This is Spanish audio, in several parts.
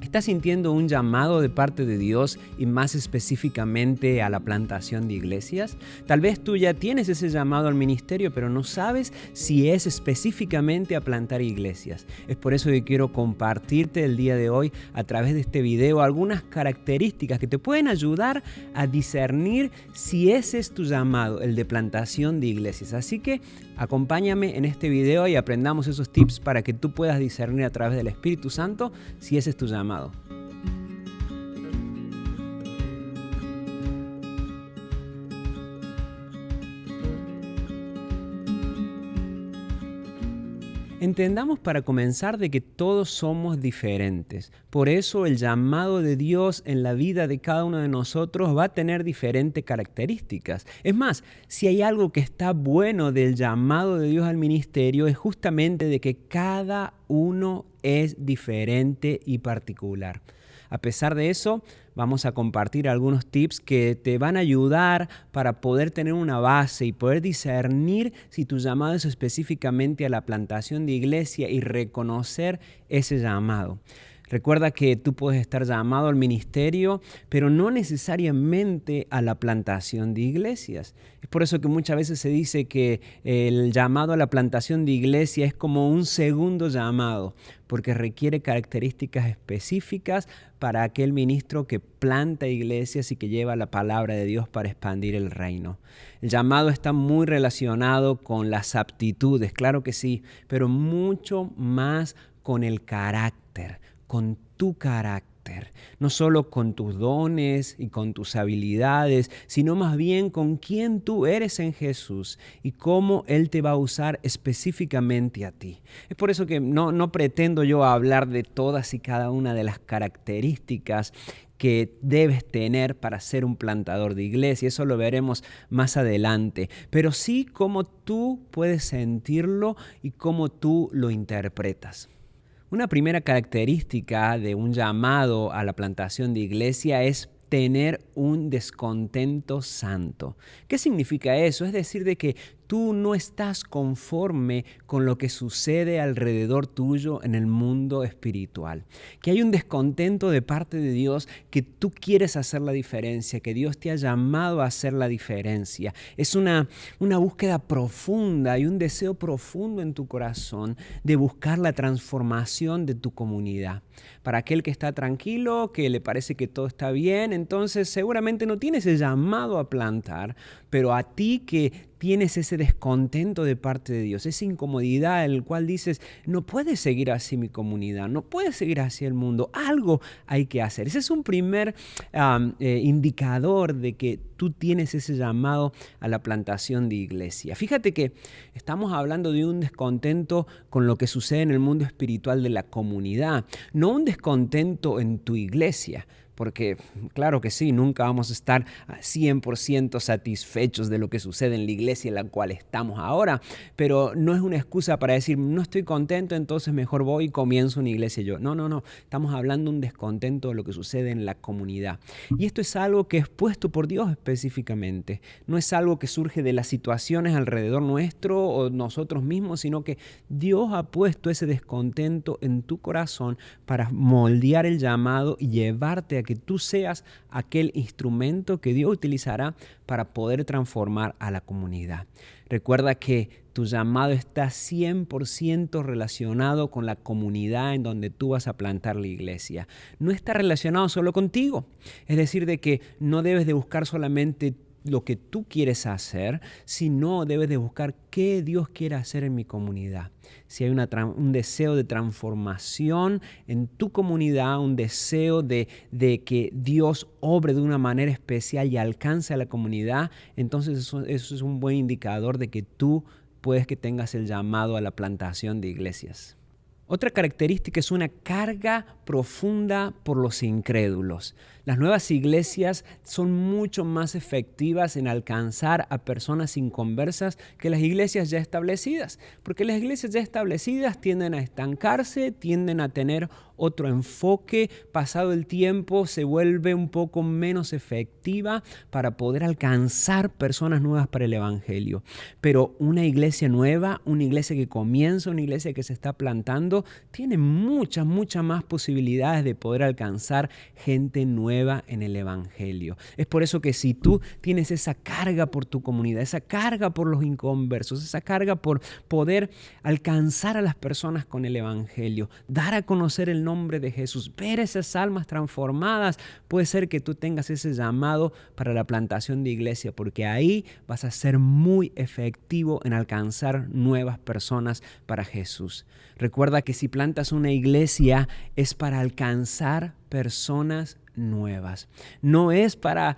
¿Estás sintiendo un llamado de parte de Dios y más específicamente a la plantación de iglesias? Tal vez tú ya tienes ese llamado al ministerio, pero no sabes si es específicamente a plantar iglesias. Es por eso que quiero compartirte el día de hoy a través de este video algunas características que te pueden ayudar a discernir si ese es tu llamado, el de plantación de iglesias. Así que acompáñame en este video y aprendamos esos tips para que tú puedas discernir a través del Espíritu Santo si ese es tu llamado. Entendamos para comenzar de que todos somos diferentes. Por eso el llamado de Dios en la vida de cada uno de nosotros va a tener diferentes características. Es más, si hay algo que está bueno del llamado de Dios al ministerio es justamente de que cada uno es diferente y particular. A pesar de eso, vamos a compartir algunos tips que te van a ayudar para poder tener una base y poder discernir si tu llamado es específicamente a la plantación de iglesia y reconocer ese llamado. Recuerda que tú puedes estar llamado al ministerio, pero no necesariamente a la plantación de iglesias. Es por eso que muchas veces se dice que el llamado a la plantación de iglesia es como un segundo llamado, porque requiere características específicas para aquel ministro que planta iglesias y que lleva la palabra de Dios para expandir el reino. El llamado está muy relacionado con las aptitudes, claro que sí, pero mucho más con el carácter, con tu carácter, no solo con tus dones y con tus habilidades, sino más bien con quién tú eres en Jesús y cómo Él te va a usar específicamente a ti. Es por eso que no pretendo yo hablar de todas y cada una de las características que debes tener para ser un plantador de iglesia. Eso lo veremos más adelante. Pero sí cómo tú puedes sentirlo y cómo tú lo interpretas. Una primera característica de un llamado a la plantación de iglesia es tener un descontento santo. ¿Qué significa eso? Es decir, de que tú no estás conforme con lo que sucede alrededor tuyo en el mundo espiritual. Que hay un descontento de parte de Dios, que tú quieres hacer la diferencia, que Dios te ha llamado a hacer la diferencia. Es una búsqueda profunda y un deseo profundo en tu corazón de buscar la transformación de tu comunidad. Para aquel que está tranquilo, que le parece que todo está bien, entonces seguramente no tienes el llamado a plantar, pero a ti que tienes ese descontento de parte de Dios, esa incomodidad en la cual dices, no puede seguir así mi comunidad, no puede seguir así el mundo, algo hay que hacer. Ese es un primer indicador de que tú tienes ese llamado a la plantación de iglesia. Fíjate que estamos hablando de un descontento con lo que sucede en el mundo espiritual de la comunidad, no un descontento en tu iglesia. Porque claro que sí, nunca vamos a estar 100% satisfechos de lo que sucede en la iglesia en la cual estamos ahora, pero no es una excusa para decir, no estoy contento, entonces mejor voy y comienzo una iglesia yo. No, estamos hablando de un descontento de lo que sucede en la comunidad. Y esto es algo que es puesto por Dios específicamente, no es algo que surge de las situaciones alrededor nuestro o nosotros mismos, sino que Dios ha puesto ese descontento en tu corazón para moldear el llamado y llevarte a que tú seas aquel instrumento que Dios utilizará para poder transformar a la comunidad. Recuerda que tu llamado está 100% relacionado con la comunidad en donde tú vas a plantar la iglesia. No está relacionado solo contigo. Es decir, de que no debes de buscar solamente lo que tú quieres hacer, sino debes de buscar qué Dios quiere hacer en mi comunidad. Si hay un deseo de transformación en tu comunidad, un deseo de que Dios obre de una manera especial y alcance a la comunidad, entonces eso es un buen indicador de que tú puedes que tengas el llamado a la plantación de iglesias. Otra característica es una carga profunda por los incrédulos. Las nuevas iglesias son mucho más efectivas en alcanzar a personas inconversas que las iglesias ya establecidas, porque las iglesias ya establecidas tienden a estancarse, tienden a tener otro enfoque, pasado el tiempo se vuelve un poco menos efectiva para poder alcanzar personas nuevas para el evangelio. Pero una iglesia nueva, una iglesia que comienza, una iglesia que se está plantando, tiene muchas más posibilidades de poder alcanzar gente nueva en el evangelio. Es por eso que si tú tienes esa carga por tu comunidad, esa carga por los inconversos, esa carga por poder alcanzar a las personas con el evangelio, dar a conocer el nombre de Jesús, ver esas almas transformadas, puede ser que tú tengas ese llamado para la plantación de iglesia, porque ahí vas a ser muy efectivo en alcanzar nuevas personas para Jesús. Recuerda que si plantas una iglesia es para alcanzar personas nuevas. No es para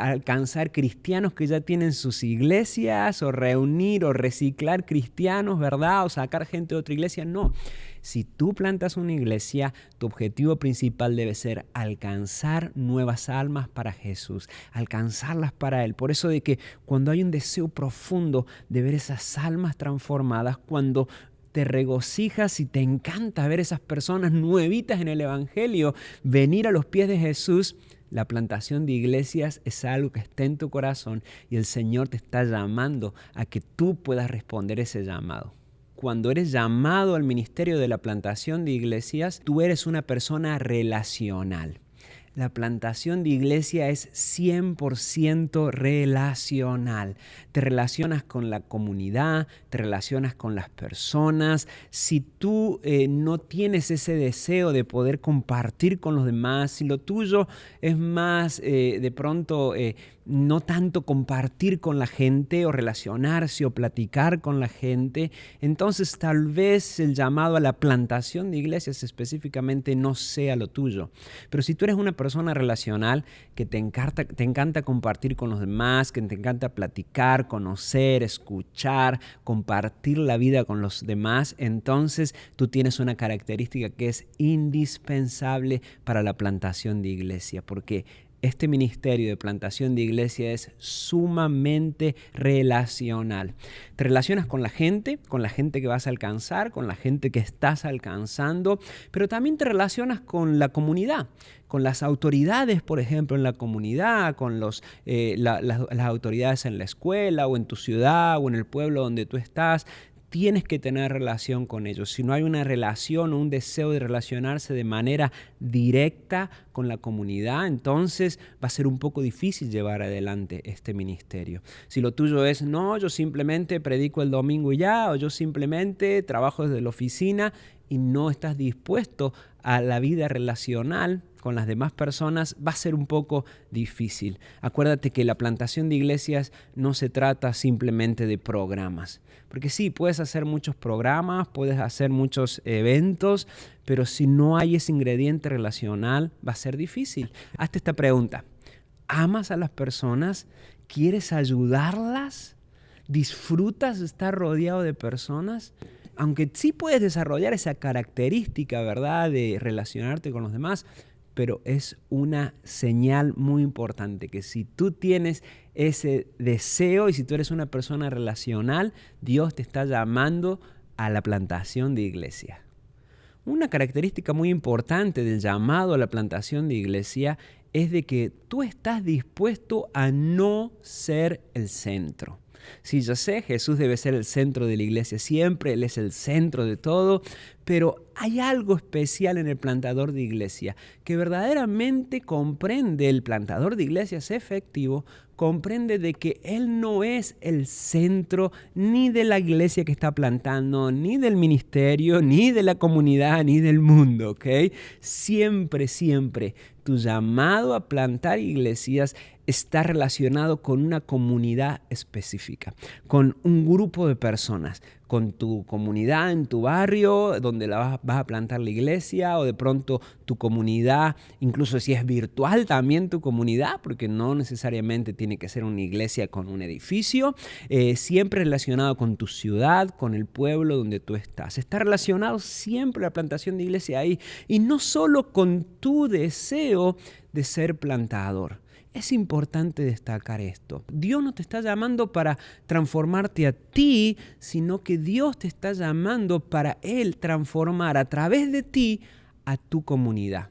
alcanzar cristianos que ya tienen sus iglesias o reunir o reciclar cristianos, ¿verdad? O sacar gente de otra iglesia. No. Si tú plantas una iglesia, tu objetivo principal debe ser alcanzar nuevas almas para Jesús, alcanzarlas para Él. Por eso de que cuando hay un deseo profundo de ver esas almas transformadas, cuando te regocijas y te encanta ver esas personas nuevitas en el evangelio, venir a los pies de Jesús, la plantación de iglesias es algo que está en tu corazón y el Señor te está llamando a que tú puedas responder ese llamado. Cuando eres llamado al ministerio de la plantación de iglesias, tú eres una persona relacional. La plantación de iglesia es 100% relacional. Te relacionas con la comunidad, te relacionas con las personas. Si tú no tienes ese deseo de poder compartir con los demás, si lo tuyo es más de pronto no tanto compartir con la gente o relacionarse o platicar con la gente, entonces tal vez el llamado a la plantación de iglesias específicamente no sea lo tuyo. Pero si tú eres una persona relacional que te encanta compartir con los demás, que te encanta platicar, conocer, escuchar, compartir la vida con los demás, entonces tú tienes una característica que es indispensable para la plantación de iglesia, porque este ministerio de plantación de iglesia es sumamente relacional. Te relacionas con la gente que vas a alcanzar, con la gente que estás alcanzando, pero también te relacionas con la comunidad, con las autoridades, por ejemplo, en la comunidad, con las autoridades en la escuela o en tu ciudad o en el pueblo donde tú estás. Tienes que tener relación con ellos. Si no hay una relación o un deseo de relacionarse de manera directa con la comunidad, entonces va a ser un poco difícil llevar adelante este ministerio. Si lo tuyo es, no, yo simplemente predico el domingo y ya, o yo simplemente trabajo desde la oficina y no estás dispuesto a la vida relacional con las demás personas, va a ser un poco difícil. Acuérdate que la plantación de iglesias no se trata simplemente de programas. Porque sí, puedes hacer muchos programas, puedes hacer muchos eventos, pero si no hay ese ingrediente relacional, va a ser difícil. Hazte esta pregunta. ¿Amas a las personas? ¿Quieres ayudarlas? ¿Disfrutas estar rodeado de personas? Aunque sí puedes desarrollar esa característica, ¿verdad?, de relacionarte con los demás, pero es una señal muy importante que si tú tienes ese deseo y si tú eres una persona relacional, Dios te está llamando a la plantación de iglesia. Una característica muy importante del llamado a la plantación de iglesia es de que tú estás dispuesto a no ser el centro. Sí, yo sé, Jesús debe ser el centro de la iglesia siempre, Él es el centro de todo, pero hay algo especial en el plantador de iglesia que verdaderamente comprende, el plantador de iglesias efectivo, comprende de que él no es el centro ni de la iglesia que está plantando, ni del ministerio, ni de la comunidad, ni del mundo, ¿ok? Siempre tu llamado a plantar iglesias está relacionado con una comunidad específica, con un grupo de personas, con tu comunidad, en tu barrio, donde vas a plantar la iglesia, o de pronto tu comunidad, incluso si es virtual también tu comunidad, porque no necesariamente tiene que ser una iglesia con un edificio, siempre relacionado con tu ciudad, con el pueblo donde tú estás. Está relacionado siempre la plantación de iglesia ahí, y no solo con tu deseo de ser plantador. Es importante destacar esto. Dios no te está llamando para transformarte a ti, sino que Dios te está llamando para Él transformar a través de ti a tu comunidad.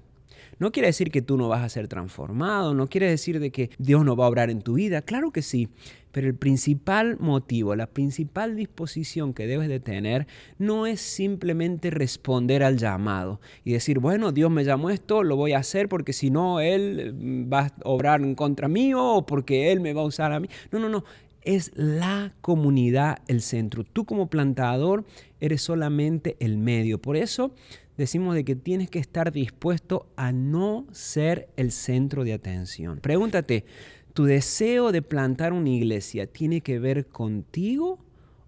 No quiere decir que tú no vas a ser transformado, no quiere decir de que Dios no va a obrar en tu vida, claro que sí, pero el principal motivo, la principal disposición que debes de tener no es simplemente responder al llamado y decir, bueno, Dios me llamó esto, lo voy a hacer porque si no Él va a obrar en contra mío o porque Él me va a usar a mí. No. Es la comunidad el centro. Tú como plantador eres solamente el medio. Por eso decimos de que tienes que estar dispuesto a no ser el centro de atención. Pregúntate, ¿tu deseo de plantar una iglesia tiene que ver contigo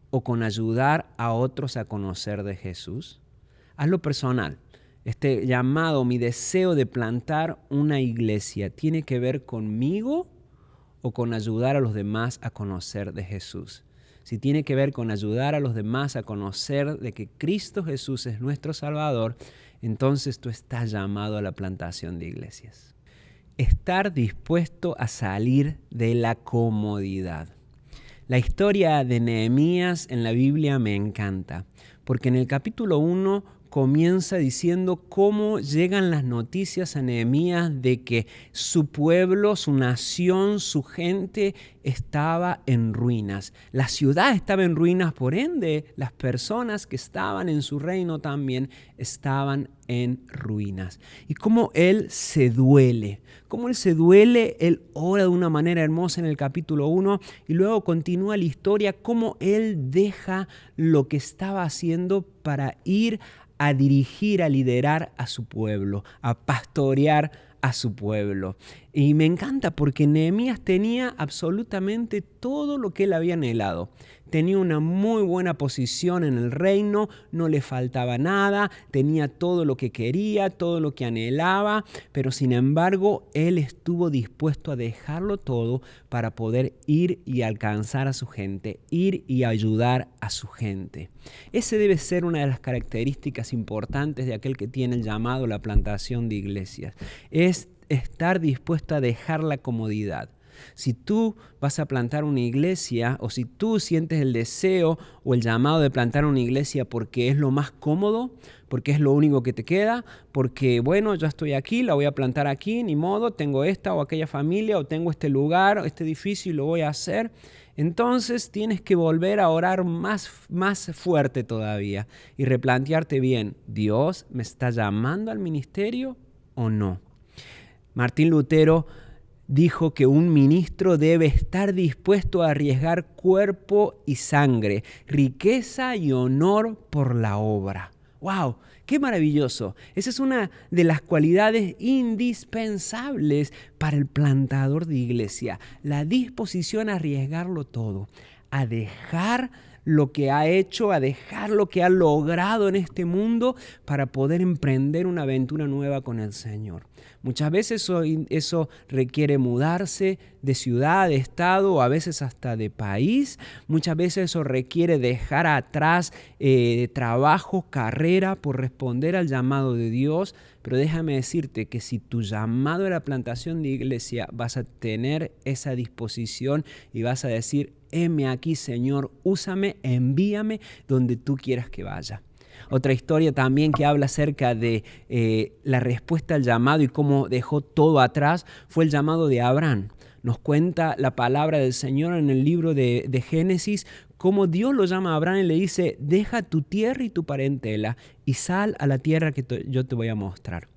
o con ayudar a otros a conocer de Jesús? Hazlo personal. Este llamado, mi deseo de plantar una iglesia, ¿tiene que ver conmigo o con ayudar a los demás a conocer de Jesús? Si tiene que ver con ayudar a los demás a conocer de que Cristo Jesús es nuestro Salvador, entonces tú estás llamado a la plantación de iglesias. Estar dispuesto a salir de la comodidad. La historia de Nehemías en la Biblia me encanta, porque en el capítulo 1 comienza diciendo cómo llegan las noticias a Nehemías de que su pueblo, su nación, su gente estaba en ruinas. La ciudad estaba en ruinas, por ende, las personas que estaban en su reino también estaban en ruinas. Y cómo él se duele. Él ora de una manera hermosa en el capítulo 1 y luego continúa la historia, cómo él deja lo que estaba haciendo para ir a dirigir, a liderar a su pueblo, a pastorear a su pueblo. Y me encanta porque Nehemías tenía absolutamente todo lo que él había anhelado. Tenía una muy buena posición en el reino, no le faltaba nada, tenía todo lo que quería, todo lo que anhelaba, pero sin embargo, él estuvo dispuesto a dejarlo todo para poder ir y alcanzar a su gente, ir y ayudar a su gente. Ese debe ser una de las características importantes de aquel que tiene el llamado a la plantación de iglesias. Es estar dispuesto a dejar la comodidad. Si tú vas a plantar una iglesia o si tú sientes el deseo o el llamado de plantar una iglesia porque es lo más cómodo, porque es lo único que te queda, porque bueno, yo estoy aquí, la voy a plantar aquí, ni modo, tengo esta o aquella familia o tengo este lugar, este edificio y lo voy a hacer, entonces tienes que volver a orar más fuerte todavía y replantearte bien, ¿Dios me está llamando al ministerio o no? Martín Lutero dijo que un ministro debe estar dispuesto a arriesgar cuerpo y sangre, riqueza y honor por la obra. ¡Wow! ¡Qué maravilloso! Esa es una de las cualidades indispensables para el plantador de iglesia. La disposición a arriesgarlo todo, a dejar lo que ha hecho, a dejar lo que ha logrado en este mundo para poder emprender una aventura nueva con el Señor. Muchas veces eso requiere mudarse de ciudad, de estado o a veces hasta de país. Muchas veces eso requiere dejar atrás trabajo, carrera por responder al llamado de Dios. Pero déjame decirte que si tu llamado a la plantación de iglesia vas a tener esa disposición y vas a decir, heme aquí, Señor, úsame, envíame donde tú quieras que vaya. Otra historia también que habla acerca de la respuesta al llamado y cómo dejó todo atrás fue el llamado de Abraham. Nos cuenta la palabra del Señor en el libro de Génesis, cómo Dios lo llama a Abraham y le dice, deja tu tierra y tu parentela y sal a la tierra que yo te voy a mostrar.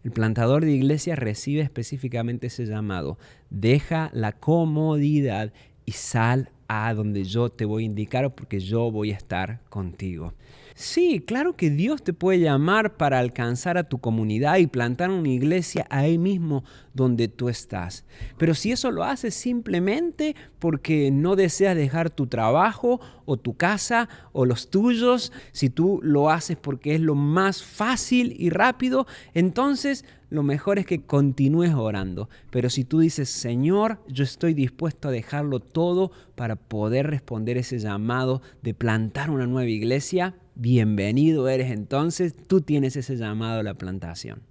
El plantador de iglesia recibe específicamente ese llamado. Deja la comodidad y sal a donde yo te voy a indicar porque yo voy a estar contigo. Sí, claro que Dios te puede llamar para alcanzar a tu comunidad y plantar una iglesia ahí mismo donde tú estás. Pero si eso lo haces simplemente porque no deseas dejar tu trabajo o tu casa o los tuyos, si tú lo haces porque es lo más fácil y rápido, entonces lo mejor es que continúes orando. Pero si tú dices, Señor, yo estoy dispuesto a dejarlo todo para poder responder ese llamado de plantar una nueva iglesia, bienvenido eres entonces, tú tienes ese llamado a la plantación.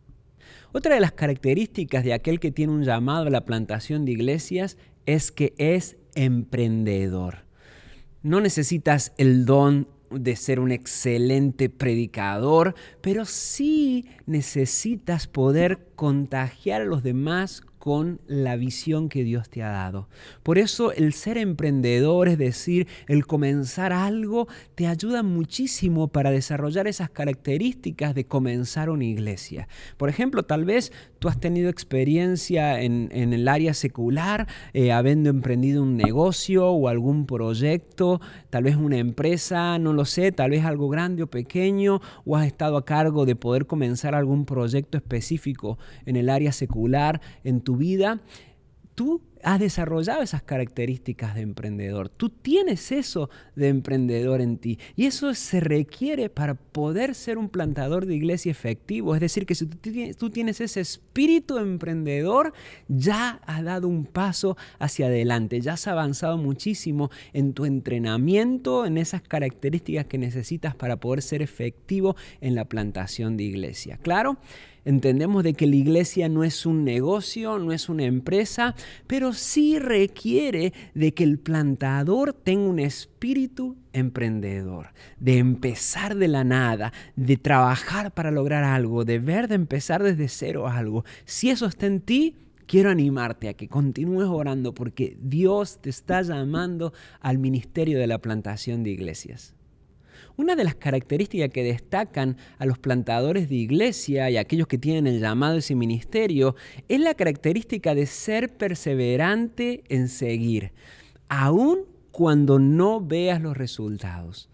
Otra de las características de aquel que tiene un llamado a la plantación de iglesias es que es emprendedor. No necesitas el don de ser un excelente predicador, pero sí necesitas poder contagiar a los demás con la visión que Dios te ha dado. Por eso el ser emprendedor, es decir, el comenzar algo, te ayuda muchísimo para desarrollar esas características de comenzar una iglesia. Por ejemplo, tal vez tú has tenido experiencia en el área secular, habiendo emprendido un negocio o algún proyecto, tal vez una empresa, no lo sé, tal vez algo grande o pequeño, o has estado a cargo de poder comenzar algún proyecto específico en el área secular, en tu vida. Tú has desarrollado esas características de emprendedor. Tú tienes eso de emprendedor en ti. Y eso se requiere para poder ser un plantador de iglesia efectivo. Es decir, que si tú tienes ese espíritu emprendedor, ya has dado un paso hacia adelante. Ya has avanzado muchísimo en tu entrenamiento, en esas características que necesitas para poder ser efectivo en la plantación de iglesia. ¿Claro? Entendemos de que la iglesia no es un negocio, no es una empresa, pero sí requiere de que el plantador tenga un espíritu emprendedor, de empezar de la nada, de trabajar para lograr algo, de empezar desde cero algo. Si eso está en ti, quiero animarte a que continúes orando porque Dios te está llamando al ministerio de la plantación de iglesias. Una de las características que destacan a los plantadores de iglesia y a aquellos que tienen el llamado a ese ministerio es la característica de ser perseverante en seguir, aun cuando no veas los resultados.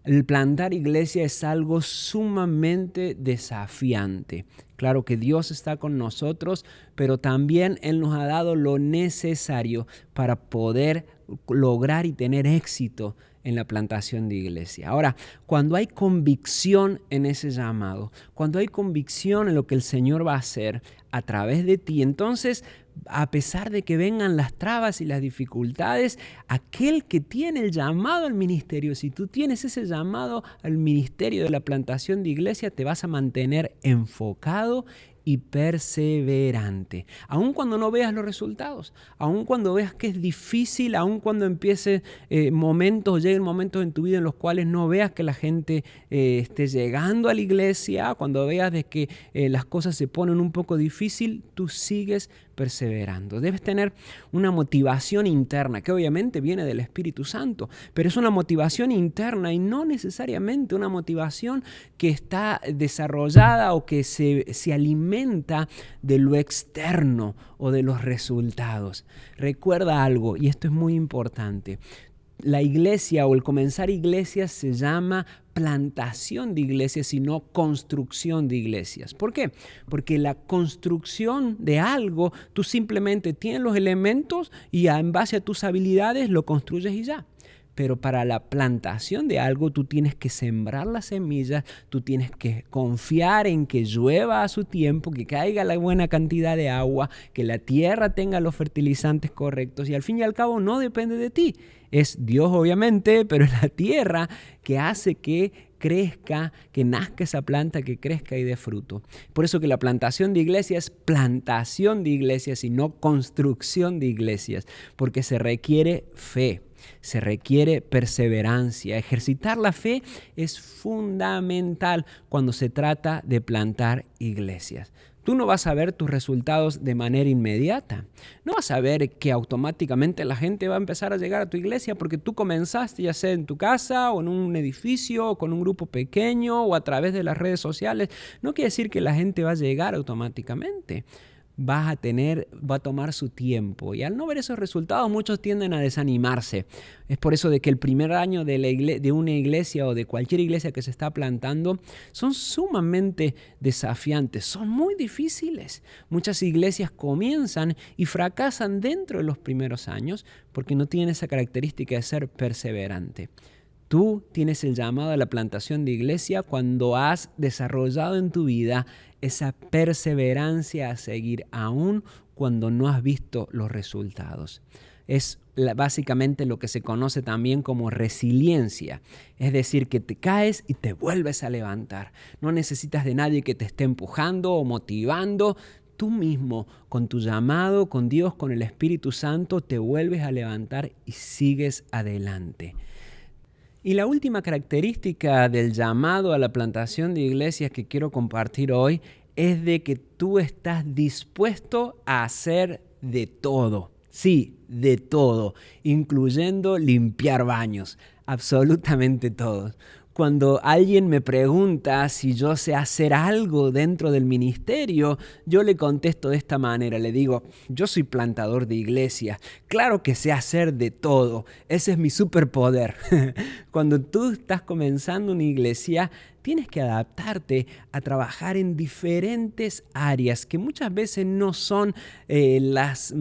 El plantar iglesia es algo sumamente desafiante. Claro que Dios está con nosotros, pero también Él nos ha dado lo necesario para poder lograr y tener éxito en la plantación de iglesia. Ahora, cuando hay convicción en ese llamado, cuando hay convicción en lo que el Señor va a hacer a través de ti, entonces, a pesar de que vengan las trabas y las dificultades, aquel que tiene el llamado al ministerio, si tú tienes ese llamado al ministerio de la plantación de iglesia, te vas a mantener enfocado y perseverante, aun cuando no veas los resultados, aun cuando veas que es difícil, aun cuando lleguen momentos en tu vida en los cuales no veas que la gente esté llegando a la iglesia, cuando veas de que las cosas se ponen un poco difícil, tú sigues perseverando. Debes tener una motivación interna que obviamente viene del Espíritu Santo, pero es una motivación interna y no necesariamente una motivación que está desarrollada o que se alimenta de lo externo o de los resultados. Recuerda algo, y esto es muy importante. La iglesia o el comenzar iglesias se llama plantación de iglesias y no construcción de iglesias. ¿Por qué? Porque la construcción de algo, tú simplemente tienes los elementos y en base a tus habilidades lo construyes y ya. Pero para la plantación de algo tú tienes que sembrar las semillas, tú tienes que confiar en que llueva a su tiempo, que caiga la buena cantidad de agua, que la tierra tenga los fertilizantes correctos y al fin y al cabo no depende de ti. Es Dios obviamente, pero es la tierra que hace que crezca, que nazca esa planta, que crezca y dé fruto. Por eso que la plantación de iglesias es plantación de iglesias y no construcción de iglesias, porque se requiere fe. Se requiere perseverancia. Ejercitar la fe es fundamental cuando se trata de plantar iglesias. Tú no vas a ver tus resultados de manera inmediata. No vas a ver que automáticamente la gente va a empezar a llegar a tu iglesia porque tú comenzaste ya sea en tu casa o en un edificio o con un grupo pequeño o a través de las redes sociales. No quiere decir que la gente va a llegar automáticamente. va a tomar su tiempo. Y al no ver esos resultados, muchos tienden a desanimarse. Es por eso de que el primer año de una iglesia o de cualquier iglesia que se está plantando son sumamente desafiantes, son muy difíciles. Muchas iglesias comienzan y fracasan dentro de los primeros años porque no tienen esa característica de ser perseverante. Tú tienes el llamado a la plantación de iglesia cuando has desarrollado en tu vida esa perseverancia a seguir aún cuando no has visto los resultados. Es básicamente lo que se conoce también como resiliencia, es decir, que te caes y te vuelves a levantar. No necesitas de nadie que te esté empujando o motivando. Tú mismo, con tu llamado, con Dios, con el Espíritu Santo, te vuelves a levantar y sigues adelante. Y la última característica del llamado a la plantación de iglesias que quiero compartir hoy es de que tú estás dispuesto a hacer de todo. Sí, de todo, incluyendo limpiar baños, absolutamente todo. Cuando alguien me pregunta si yo sé hacer algo dentro del ministerio, yo le contesto de esta manera, le digo, yo soy plantador de iglesias, claro que sé hacer de todo, ese es mi superpoder. Cuando tú estás comenzando una iglesia, tienes que adaptarte a trabajar en diferentes áreas que muchas veces no son las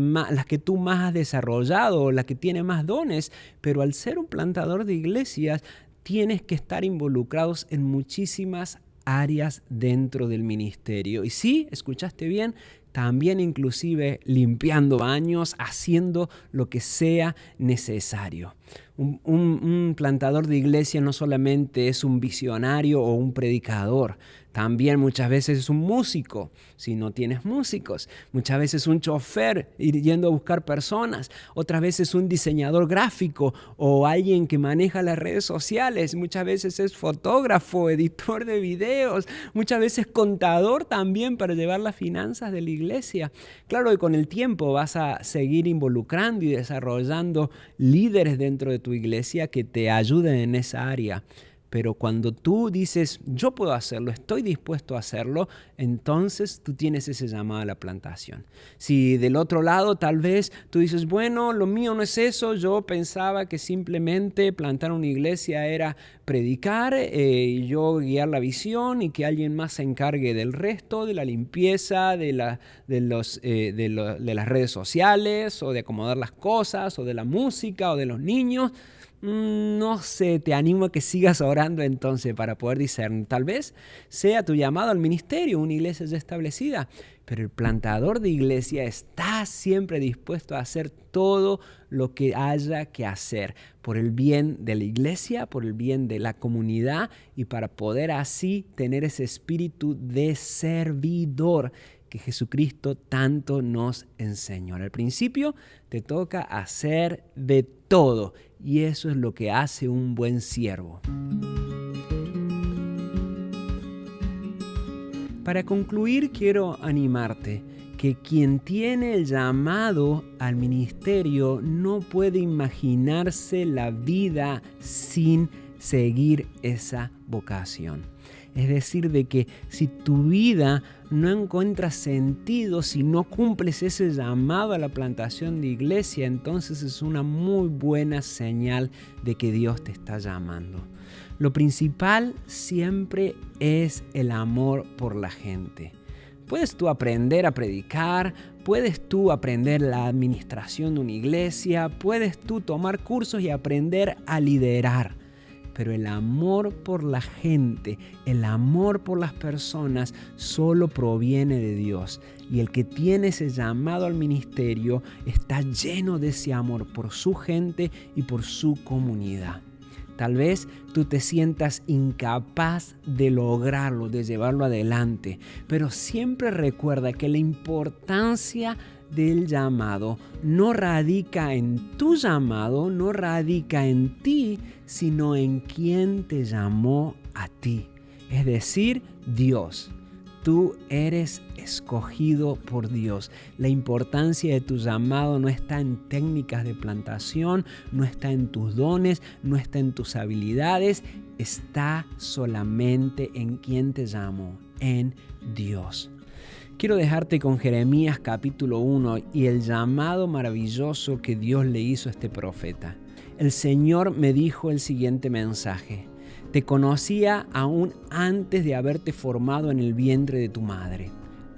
que tú más has desarrollado o las que tienen más dones, pero al ser un plantador de iglesias, tienes que estar involucrados en muchísimas áreas dentro del ministerio. Y sí, escuchaste bien, también inclusive limpiando baños, haciendo lo que sea necesario. Un plantador de iglesia no solamente es un visionario o un predicador, también muchas veces es un músico, si no tienes músicos. Muchas veces un chofer yendo a buscar personas. Otras veces un diseñador gráfico o alguien que maneja las redes sociales. Muchas veces es fotógrafo, editor de videos. Muchas veces contador también para llevar las finanzas de la iglesia. Claro que con el tiempo vas a seguir involucrando y desarrollando líderes dentro de tu iglesia que te ayuden en esa área. Pero cuando tú dices, yo puedo hacerlo, estoy dispuesto a hacerlo, entonces tú tienes ese llamado a la plantación. Si del otro lado tal vez tú dices, bueno, lo mío no es eso, yo pensaba que simplemente plantar una iglesia era predicar, yo guiar la visión y que alguien más se encargue del resto, de la limpieza, de las redes sociales o de acomodar las cosas o de la música o de los niños. No sé, te animo a que sigas orando entonces para poder discernir. Tal vez sea tu llamado al ministerio, una iglesia ya establecida, pero el plantador de iglesia está siempre dispuesto a hacer todo lo que haya que hacer por el bien de la iglesia, por el bien de la comunidad y para poder así tener ese espíritu de servidor que Jesucristo tanto nos enseñó. Al principio te toca hacer de todo y eso es lo que hace un buen siervo. Para concluir, quiero animarte que quien tiene el llamado al ministerio no puede imaginarse la vida sin seguir esa vocación. Es decir, de que si tu vida no encuentra sentido, si no cumples ese llamado a la plantación de iglesia, entonces es una muy buena señal de que Dios te está llamando. Lo principal siempre es el amor por la gente. Puedes tú aprender a predicar, puedes tú aprender la administración de una iglesia, puedes tú tomar cursos y aprender a liderar. Pero el amor por la gente, el amor por las personas solo proviene de Dios. Y el que tiene ese llamado al ministerio está lleno de ese amor por su gente y por su comunidad. Tal vez tú te sientas incapaz de lograrlo, de llevarlo adelante, pero siempre recuerda que la importancia del llamado no radica en tu llamado, no radica en ti, sino en quien te llamó a ti, es decir, Dios. Tú eres escogido por Dios. La importancia de tu llamado no está en técnicas de plantación, no está en tus dones, no está en tus habilidades, está solamente en quien te llamó, en Dios. Quiero dejarte con Jeremías capítulo 1 y el llamado maravilloso que Dios le hizo a este profeta. El Señor me dijo el siguiente mensaje: te conocía aún antes de haberte formado en el vientre de tu madre.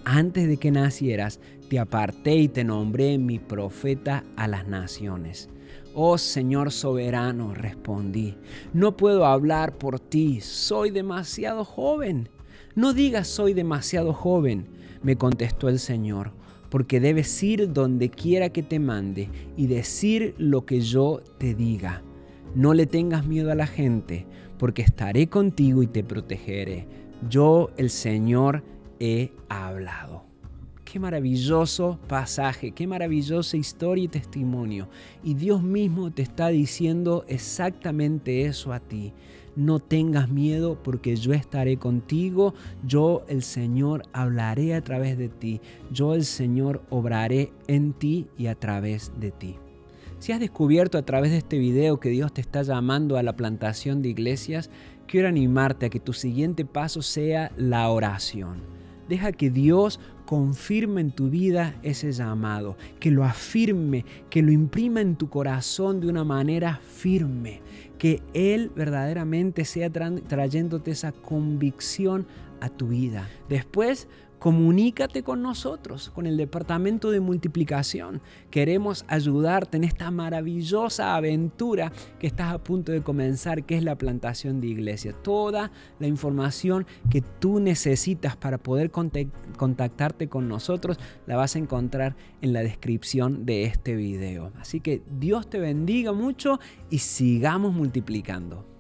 Antes de que nacieras, te aparté y te nombré mi profeta a las naciones. Oh Señor soberano, respondí, no puedo hablar por ti, soy demasiado joven. No digas soy demasiado joven, me contestó el Señor, porque debes ir donde quiera que te mande y decir lo que yo te diga. No le tengas miedo a la gente, porque estaré contigo y te protegeré. Yo, el Señor, he hablado. Qué maravilloso pasaje, qué maravillosa historia y testimonio. Y Dios mismo te está diciendo exactamente eso a ti. No tengas miedo porque yo estaré contigo. Yo, el Señor, hablaré a través de ti. Yo, el Señor, obraré en ti y a través de ti. Si has descubierto a través de este video que Dios te está llamando a la plantación de iglesias, quiero animarte a que tu siguiente paso sea la oración. Deja que Dios confirme en tu vida ese llamado, que lo afirme, que lo imprima en tu corazón de una manera firme, que Él verdaderamente sea trayéndote esa convicción a tu vida. Después, comunícate con nosotros, con el departamento de multiplicación. Queremos ayudarte en esta maravillosa aventura que estás a punto de comenzar, que es la plantación de iglesia. Toda la información que tú necesitas para poder contactarte con nosotros la vas a encontrar en la descripción de este video. Así que Dios te bendiga mucho y sigamos multiplicando.